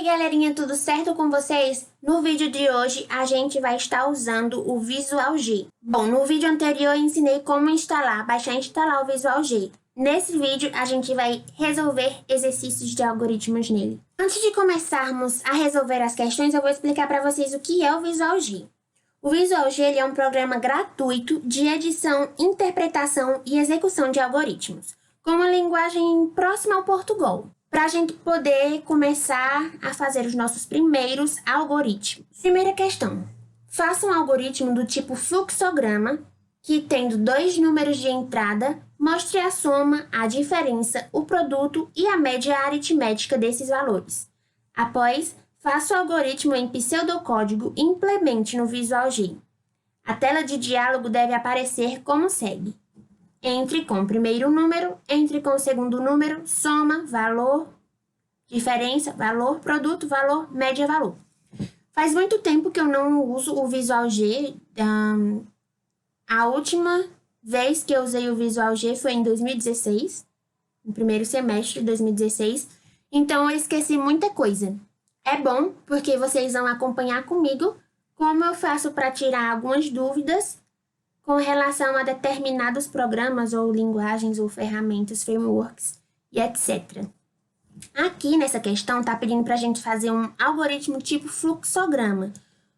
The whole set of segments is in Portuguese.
galerinha, tudo certo com vocês? No vídeo de hoje a gente vai estar usando o Visual G. Bom, no vídeo anterior eu ensinei como baixar e instalar o Visual G. Nesse vídeo a gente vai resolver exercícios de algoritmos nele. Antes de começarmos a resolver as questões, eu vou explicar para vocês o que é o Visual G. O Visual G ele é um programa gratuito de edição, interpretação e execução de algoritmos, com uma linguagem próxima ao Portugal, para a gente poder começar a fazer os nossos primeiros algoritmos. Primeira questão. Faça um algoritmo do tipo fluxograma, que tendo dois números de entrada, mostre a soma, a diferença, o produto e a média aritmética desses valores. Após, faça o algoritmo em pseudocódigo e implemente no Visual G. A tela de diálogo deve aparecer como segue. Entre com o primeiro número, entre com o segundo número, soma, valor, diferença, valor, produto, valor, média, valor. Faz muito tempo que eu não uso o Visual G. A última vez que eu usei o Visual G foi em 2016, no primeiro semestre de 2016. Então eu esqueci muita coisa. É bom porque vocês vão acompanhar comigo como eu faço para tirar algumas dúvidas com relação a determinados programas ou linguagens ou ferramentas, frameworks e etc. Aqui nessa questão está pedindo para a gente fazer um algoritmo tipo fluxograma,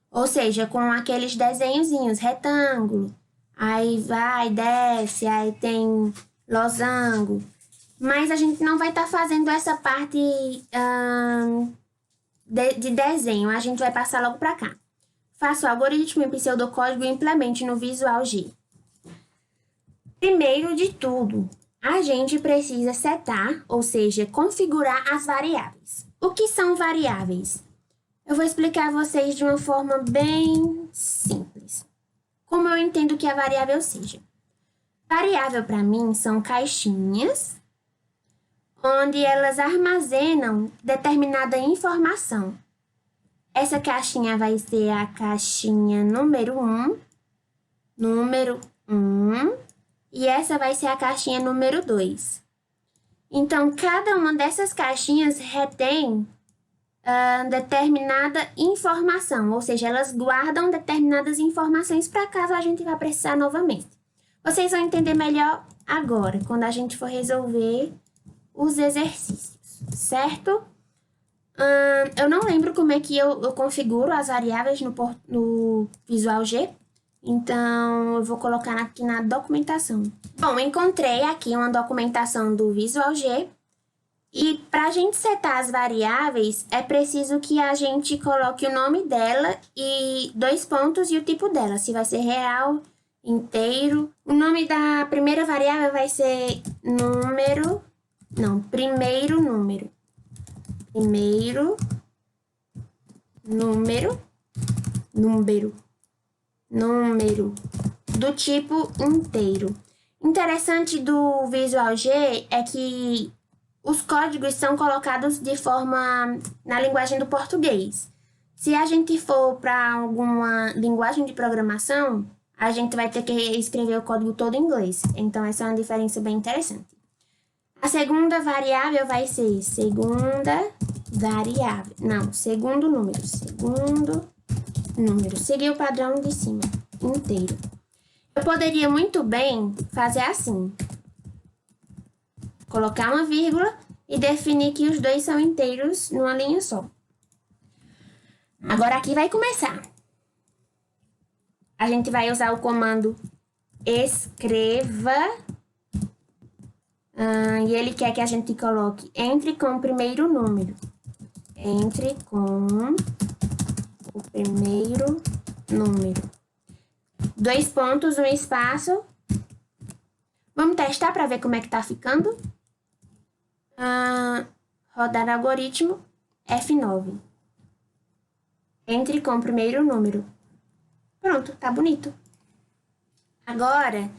ou seja, com aqueles desenhozinhos, retângulo, aí vai, desce, aí tem losango. Mas a gente não vai estar fazendo essa parte de desenho, a gente vai passar logo para cá. Faça o algoritmo em pseudocódigo e implemente no Visual G. Primeiro de tudo, a gente precisa setar, ou seja, configurar as variáveis. O que são variáveis? Eu vou explicar a vocês de uma forma bem simples. Como eu entendo que a variável seja. Variável para mim são caixinhas onde elas armazenam determinada informação. Essa caixinha vai ser a caixinha número 1, e essa vai ser a caixinha número 2. Então, cada uma dessas caixinhas retém determinada informação, ou seja, elas guardam determinadas informações para caso a gente vá precisar novamente. Vocês vão entender melhor agora, quando a gente for resolver os exercícios, certo? Eu não lembro como é que eu configuro as variáveis no Visual G, então eu vou colocar aqui na documentação. Bom, encontrei aqui uma documentação do Visual G e para a gente setar as variáveis é preciso que a gente coloque o nome dela e 2 pontos e o tipo dela, se vai ser real, inteiro. O nome da primeira variável vai ser primeiro número. Primeiro número do tipo inteiro. Interessante do Visual G é que os códigos são colocados de forma na linguagem do português. Se a gente for para alguma linguagem de programação, a gente vai ter que escrever o código todo em inglês. Então essa é uma diferença bem interessante. A segunda variável vai ser segundo número. Seguir o padrão de cima, inteiro. Eu poderia muito bem fazer assim. Colocar uma vírgula e definir que os dois são inteiros numa linha só. Agora aqui vai começar. A gente vai usar o comando escreva. E ele quer que a gente coloque entre com o primeiro número. Entre com o primeiro número. 2 pontos, um espaço. Vamos testar para ver como é que tá ficando. Rodar algoritmo F9. Entre com o primeiro número. Pronto, tá bonito. Agora,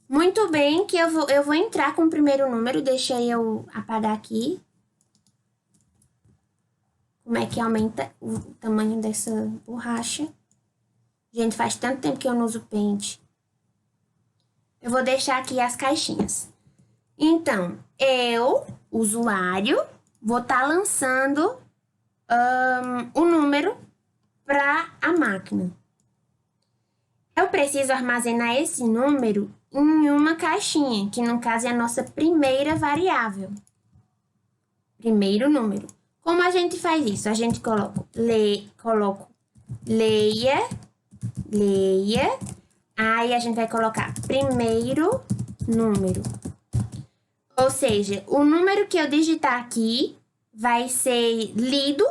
muito bem que eu vou entrar com o primeiro número. Deixa eu apagar aqui. Como é que aumenta o tamanho dessa borracha? Gente, faz tanto tempo que eu não uso Paint. Eu vou deixar aqui as caixinhas. Então, eu, usuário, vou estar lançando o número para a máquina. Eu preciso armazenar esse número em uma caixinha, que no caso é a nossa primeira variável. Primeiro número. Como a gente faz isso? A gente coloca leia, aí a gente vai colocar primeiro número. Ou seja, o número que eu digitar aqui vai ser lido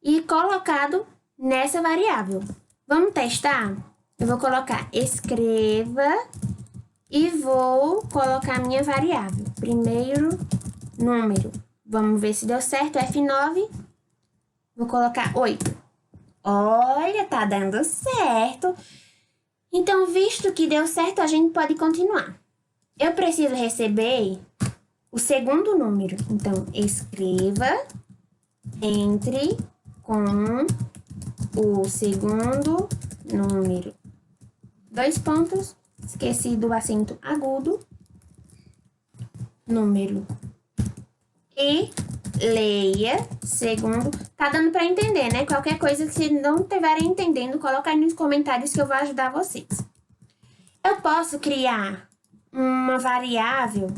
e colocado nessa variável. Vamos testar? Eu vou colocar escreva e vou colocar minha variável. Primeiro número. Vamos ver se deu certo. F9. Vou colocar 8. Olha, tá dando certo. Então, visto que deu certo, a gente pode continuar. Eu preciso receber o segundo número. Então, escreva entre com o segundo número. 2 pontos. Esqueci do acento agudo. Número. E leia segundo. Tá dando para entender, né? Qualquer coisa que vocês não estiverem entendendo, coloca aí nos comentários que eu vou ajudar vocês. Eu posso criar uma variável,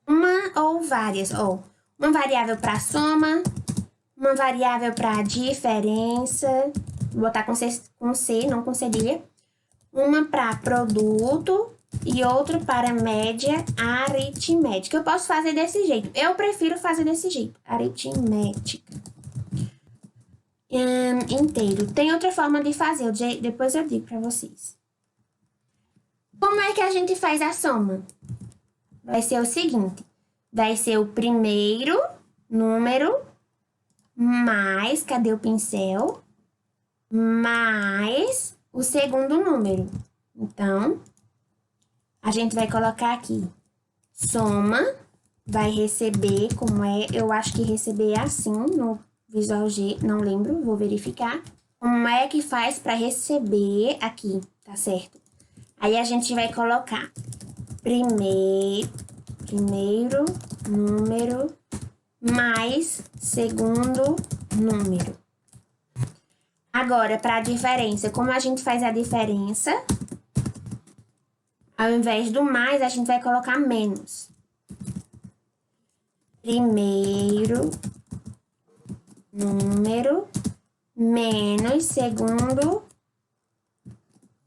uma ou várias, ou uma variável para soma, uma variável para diferença, vou botar com C, não com cedilha, uma para produto e outra para média aritmética. Eu posso fazer desse jeito. Eu prefiro fazer desse jeito. Aritmética. Inteiro. Tem outra forma de fazer. Depois eu digo para vocês. Como é que a gente faz a soma? Vai ser o seguinte. Vai ser o primeiro número mais... Cadê o pincel? Mais o segundo número. Então... a gente vai colocar aqui, soma, vai receber, como é, eu acho que receber é assim no Visual G, não lembro, vou verificar. Como é que faz para receber aqui, tá certo? Aí a gente vai colocar primeiro número mais segundo número. Agora, para a diferença, como a gente faz a diferença... ao invés do mais, a gente vai colocar menos. Primeiro número menos segundo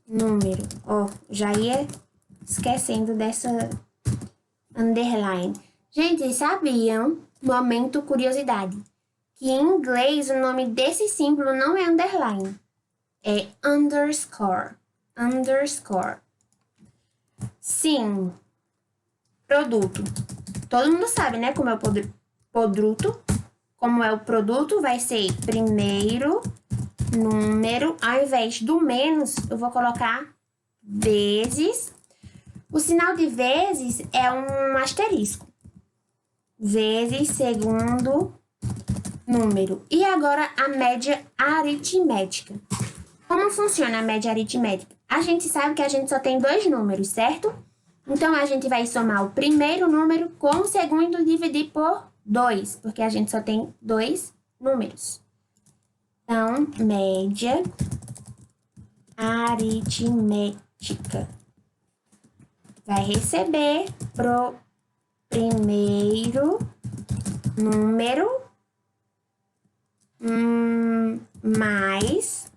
número. Ó, já ia esquecendo dessa underline. Gente, sabiam, momento curiosidade, que em inglês o nome desse símbolo não é underline, é underscore. Underscore. Sim, produto. Todo mundo sabe, né, como é o produto. Como é o produto, vai ser primeiro número. Ao invés do menos, eu vou colocar vezes. O sinal de vezes é um asterisco. Vezes segundo número. E agora a média aritmética. Como funciona a média aritmética? A gente sabe que a gente só tem 2 números, certo? Então, a gente vai somar o primeiro número com o segundo e dividir por 2, porque a gente só tem 2 números. Então, média aritmética vai receber pro primeiro número mais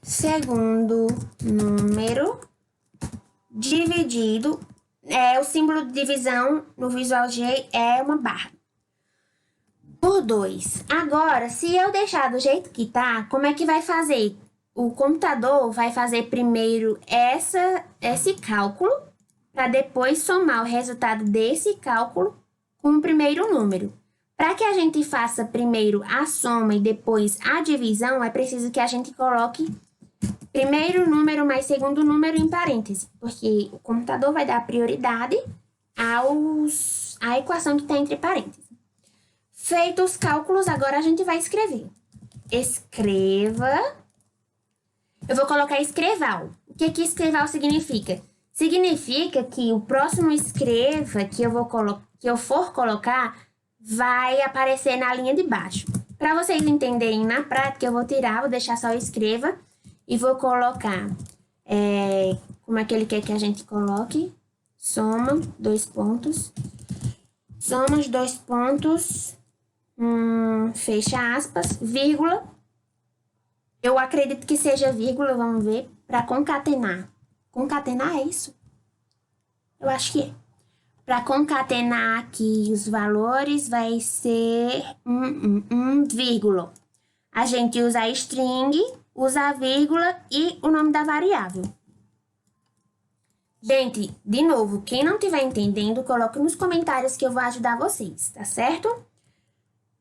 segundo número dividido, o símbolo de divisão no Visual G é uma barra, por 2. Agora, se eu deixar do jeito que tá, como é que vai fazer? O computador vai fazer primeiro esse cálculo, para depois somar o resultado desse cálculo com o primeiro número. Para que a gente faça primeiro a soma e depois a divisão, é preciso que a gente coloque primeiro número mais segundo número em parênteses, porque o computador vai dar prioridade à equação que está entre parênteses. Feitos os cálculos, agora a gente vai escrever. Escreva. Eu vou colocar escreval. O que escreval significa? Significa que o próximo escreva que eu for colocar vai aparecer na linha de baixo. Para vocês entenderem na prática, eu vou tirar, vou deixar só escreva e vou colocar, como é que ele quer que a gente coloque, soma, 2 pontos, soma os 2 pontos, fecha aspas, vírgula, eu acredito que seja vírgula, vamos ver, para concatenar. Concatenar é isso? Eu acho que é. Para concatenar aqui os valores, vai ser vírgula. A gente usa a string, usa a vírgula e o nome da variável. Gente, de novo, quem não estiver entendendo, coloque nos comentários que eu vou ajudar vocês, tá certo?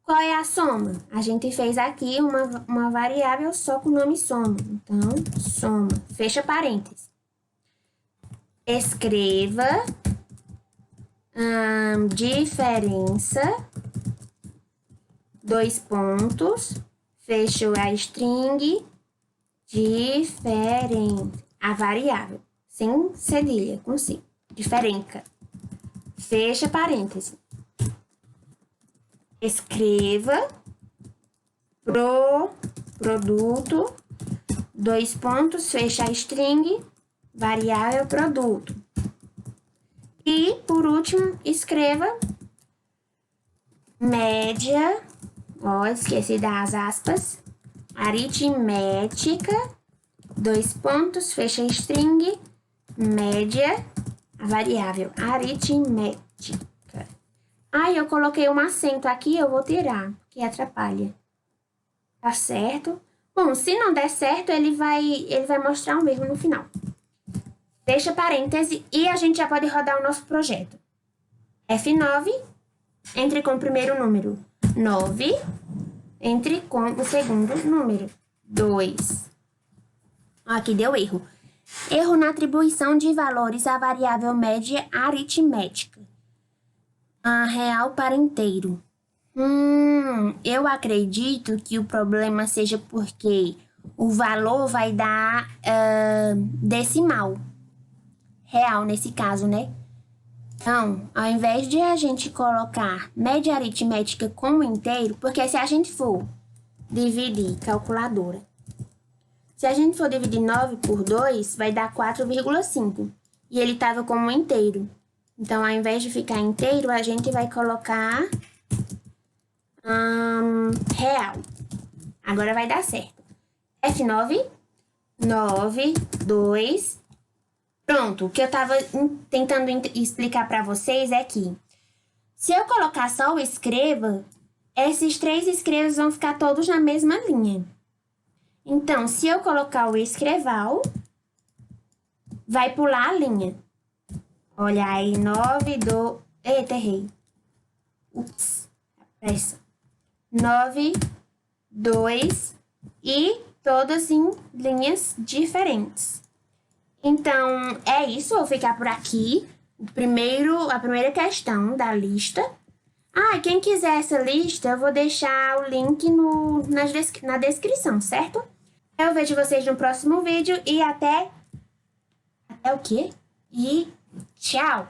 Qual é a soma? A gente fez aqui uma variável só com o nome soma. Então, soma, fecha parênteses. Escreva diferença, 2 pontos, fecho a string, diferente, a variável, sem cedilha, com C, diferença, fecha parênteses. Escreva produto, 2 pontos, fecha a string, variável produto. E, por último, escreva média, esqueci das aspas, aritmética, 2 pontos, fecha string, média, a variável aritmética. Eu coloquei um acento aqui, eu vou tirar, que atrapalha. Tá certo? Bom, se não der certo, ele vai mostrar o mesmo no final. Fecha parêntese e a gente já pode rodar o nosso projeto. F9, entre com o primeiro número 9, entre com o segundo número 2. Aqui deu erro. Erro na atribuição de valores à variável média aritmética. Real para inteiro. Eu acredito que o problema seja porque o valor vai dar decimal. Real nesse caso, né? Então, ao invés de a gente colocar média aritmética como inteiro, porque se a gente for dividir calculadora, se a gente for dividir 9 por 2, vai dar 4,5. E ele estava como inteiro. Então, ao invés de ficar inteiro, a gente vai colocar real. Agora vai dar certo. F9, 9, 2... Pronto, o que eu estava tentando explicar para vocês é que se eu colocar só o escreva, esses 3 escrevas vão ficar todos na mesma linha. Então, se eu colocar o escreval, vai pular a linha. Olha aí, 9, 2... Eita, errei. Ups, pressa. 9, 2 e todas em linhas diferentes. Então, é isso, eu vou ficar por aqui. A primeira questão da lista. Quem quiser essa lista, eu vou deixar o link na descrição, certo? Eu vejo vocês no próximo vídeo e até o quê? E tchau!